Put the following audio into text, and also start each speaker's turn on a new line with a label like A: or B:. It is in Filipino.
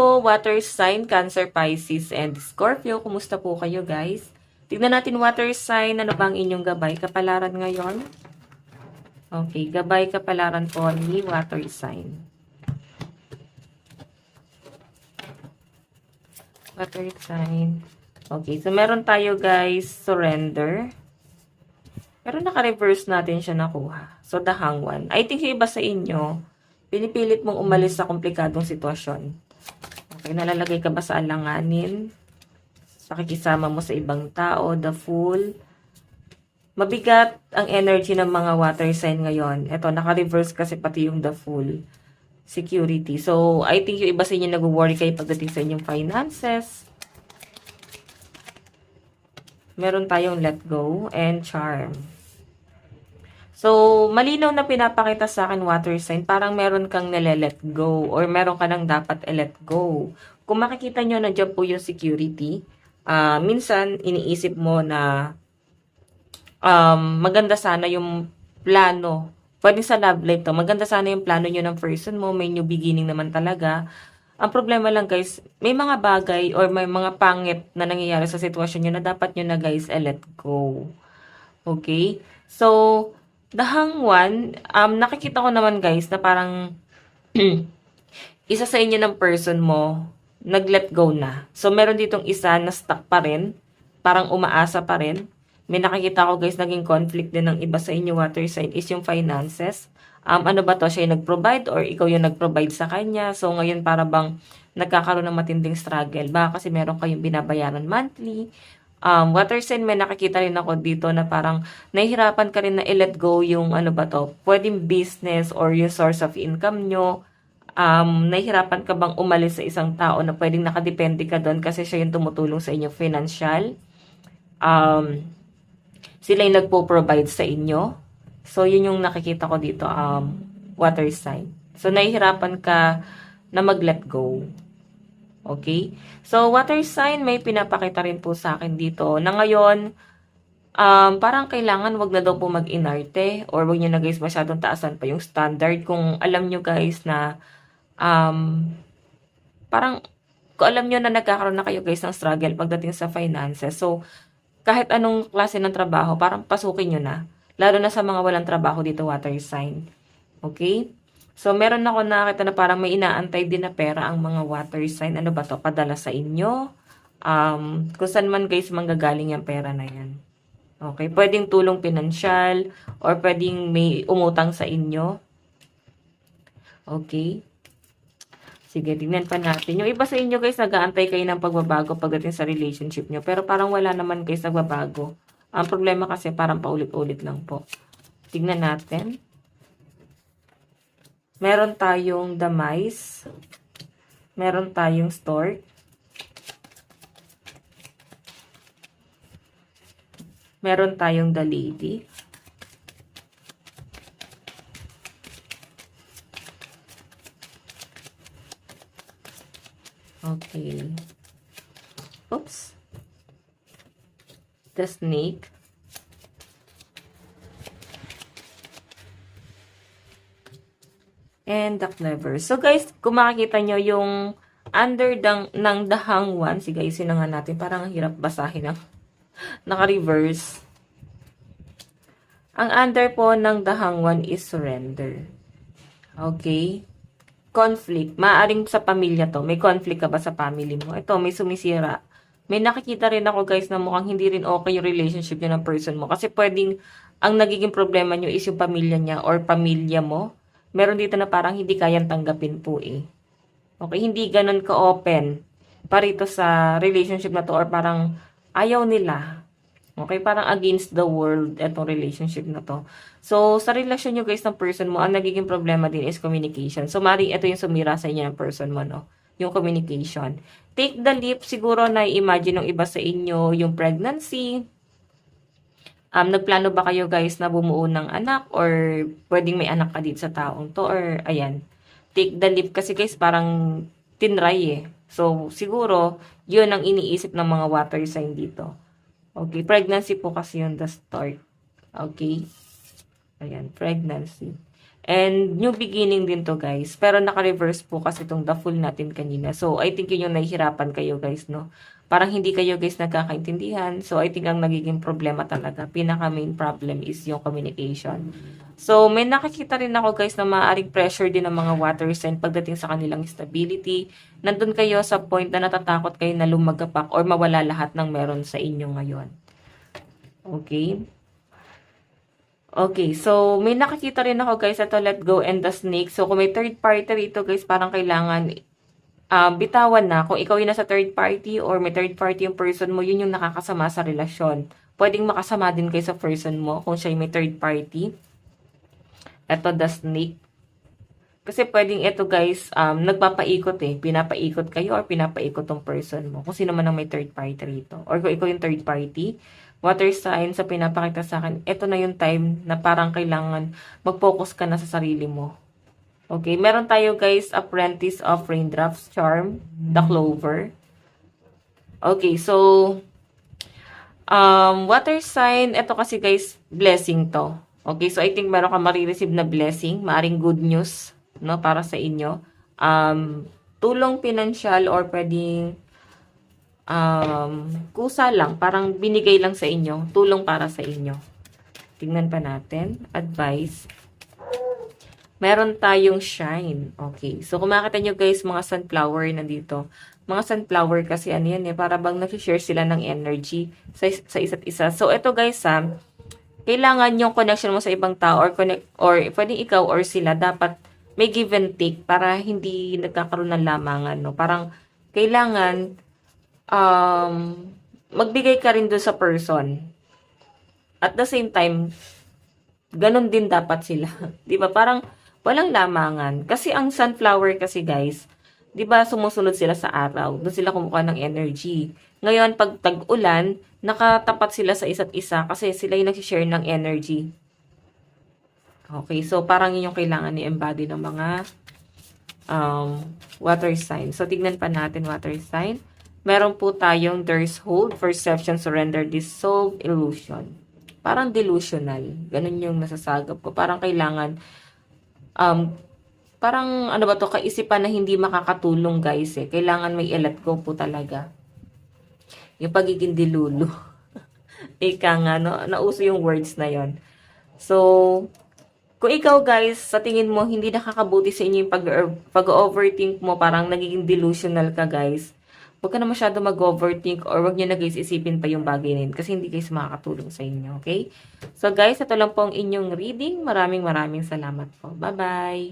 A: Hello, water sign, Cancer, Pisces, and Scorpio. Kumusta po kayo guys? Tignan natin water sign, ano bang inyong gabay kapalaran ngayon? Okay, gabay kapalaran po ni water sign. Water sign. Okay, so meron tayo guys, surrender. Pero naka-reverse natin siya nakuha. So, the hangwan. I think yung iba sa inyo, pinipilit mong umalis sa komplikadong sitwasyon. Okay, nalalagay ka ba sa alanganin? Pakikisama mo sa ibang tao, the fool. Mabigat ang energy ng mga water sign ngayon. Ito, naka-reverse kasi pati yung the fool. Security. So, I think yung iba sa inyo nag-worry kayo pagdating sa inyong finances. Meron tayong let go and charm. So, malinaw na pinapakita sa akin water sign, parang meron kang nile-let go or meron ka nang dapat i-let go. Kung makikita nyo, nandiyan po yung security. Minsan, iniisip mo na maganda sana yung plano. Pwede sa love life to. Maganda sana yung plano nyo ng person mo. May new beginning naman talaga. Ang problema lang guys, may mga bagay or may mga pangit na nangyayari sa sitwasyon nyo na dapat nyo na guys i-let go. Okay? So, the hangwan, nakikita ko naman guys na parang isa sa inyo ng person mo, nag-let go na. So, meron ditong isa na stuck pa rin, parang umaasa pa rin. May nakikita ko guys, naging conflict din ng iba sa inyo water sign is yung finances. Ano ba to? Siya yung nag-provide or ikaw yung nag-provide sa kanya? So, ngayon para bang nagkakaroon ng matinding struggle. Baka kasi meron kayong binabayaran monthly. Water sign, may nakikita rin ako dito na parang nahihirapan ka rin na i-let go yung ano ba to, pwedeng business or yung source of income nyo. Nahihirapan ka bang umalis sa isang tao na pwedeng nakadepende ka doon kasi siya yung tumutulong sa inyo financial. Sila yung nagpo-provide sa inyo. So, yun yung nakikita ko dito, water sign. So, nahihirapan ka na mag-let go. Okay? So, water sign, may pinapakita rin po sa akin dito na ngayon, parang kailangan wag na daw po mag-inarte or wag nyo na guys masyadong taasan pa yung standard. Kung alam nyo guys na, parang, kung alam nyo na nagkakaroon na kayo guys ng struggle pagdating sa finances. So, kahit anong klase ng trabaho, parang pasukin nyo na. Lalo na sa mga walang trabaho dito, water sign. Okay? So, meron ako nakita na parang may inaantay din na pera ang mga water sign. Ano ba to? Padala sa inyo? Kung saan man guys manggagaling yung pera na yan. Okay? Pwedeng tulong pinansyal or pwedeng may umutang sa inyo. Okay? Sige, tingnan pa natin. Yung iba sa inyo guys, nag-aantay kayo ng pagbabago pagdating sa relationship nyo. Pero parang wala naman guys nagbabago. Ang problema kasi parang paulit-ulit lang po. Tingnan natin. Meron tayong the mice. Meron tayong stork. Meron tayong the lady. Okay. Oops. The snake. And the clever. So guys, kung makikita nyo yung under ng the hangwan, sige, isin na nga natin, parang hirap basahin ng naka-reverse. Ang under po ng the hangwan is surrender. Okay? Conflict. Maaring sa pamilya to. May conflict ka ba sa family mo? Ito, may sumisira. May nakikita rin ako guys na mukhang hindi rin okay yung relationship nyo ng person mo. Kasi pwedeng ang nagiging problema nyo is yung pamilya niya or pamilya mo. Meron dito na parang hindi kayang tanggapin po eh. Okay, hindi ganun ka-open parito sa relationship na to or parang ayaw nila. Okay, parang against the world etong relationship na to. So, sa relasyon nyo guys ng person mo, ang nagiging problema din is communication. So, mari ito yung sumira sa inyo ng person mo, no? Yung communication. Take the leap, siguro na i-imagine ng iba sa inyo yung pregnancy. Nagplano ba kayo guys na bumuo ng anak or pwedeng may anak ka dito sa taong to or ayan. Take the leap kasi guys parang tinry eh. So siguro yun ang iniisip ng mga water sign dito. Okay, pregnancy po kasi yun the start. Okay. Ayan, pregnancy. And new beginning din to guys. Pero naka-reverse po kasi itong the full natin kanina. So I think yun yung nahihirapan kayo guys, no? Parang hindi kayo guys nagkakaintindihan. So I think ang nagiging problema talaga, pinaka main problem is yung communication. So may nakikita rin ako guys na maaaring pressure din ng mga water sign pagdating sa kanilang stability. Nandun kayo sa point na natatakot kayo na lumagapak or mawala lahat ng meron sa inyo ngayon. Okay? Okay, so may nakikita rin ako guys, ito let go and the snake. So kung may third party rito guys, parang kailangan bitawan na. Kung ikaw yung nasa third party or may third party yung person mo, yun yung nakakasama sa relasyon. Pwedeng makasama din kayo sa person mo kung siya yung may third party. Ito the snake. Kasi pwedeng ito guys, nagpapaikot pinapaikot kayo or pinapaikot tong person mo. Kung sino man ang may third party rito. Or kung ikaw yung third party, water sign sa pinapakita sa akin, ito na yung time na parang kailangan mag-focus ka na sa sarili mo. Okay, meron tayo guys, Apprentice of Raindrops Charm, the Clover. Okay, so, water sign, ito kasi guys, blessing to. Okay, so I think meron ka marireceive na blessing, maaring good news, no, para sa inyo. Tulong pinansyal or pwedeng kusa lang, parang binigay lang sa inyo, tulong para sa inyo. Tingnan pa natin, advice. Meron tayong shine. Okay, so kung makita nyo guys, mga sunflower nandito. Mga sunflower kasi ano yan para bang nag-share sila ng energy sa isa't isa. So ito guys kailangan yung connection mo sa ibang tao or pwedeng ikaw or sila, dapat may give and take para hindi nagkakaroon ng lamangan, no? Parang kailangan magbigay ka rin doon sa person. At the same time, ganun din dapat sila. 'Di ba? Parang walang lamangan. Kasi ang sunflower kasi guys, 'di ba sumusunod sila sa araw. Doon sila kumukuha ng energy. Ngayon, pag tag-ulan, nakatapat sila sa isa't isa kasi sila yung nag-share ng energy. Okay, so parang yun yung kailangan ni-embody ng mga water sign. So, tignan pa natin water sign. Meron po tayong there's hold, perception, surrender, dissolve, illusion. Parang delusional. Ganun yung nasasagap ko. Parang kailangan, parang ano ba to, kaisipan na hindi makakatulong guys Kailangan may i-let go po talaga. Yung pagiging dilulu. Ika nga, no? Nauso yung words na yon. So, kung ikaw guys, sa tingin mo, hindi nakakabuti sa inyo yung pag-overthink mo, parang nagiging delusional ka guys, huwag ka na masyado mag-overthink or huwag nyo na guys isipin pa yung bagay na yun kasi hindi guys makakatulong sa inyo, okay? So guys, ito lang po ang inyong reading. Maraming salamat po. Bye-bye!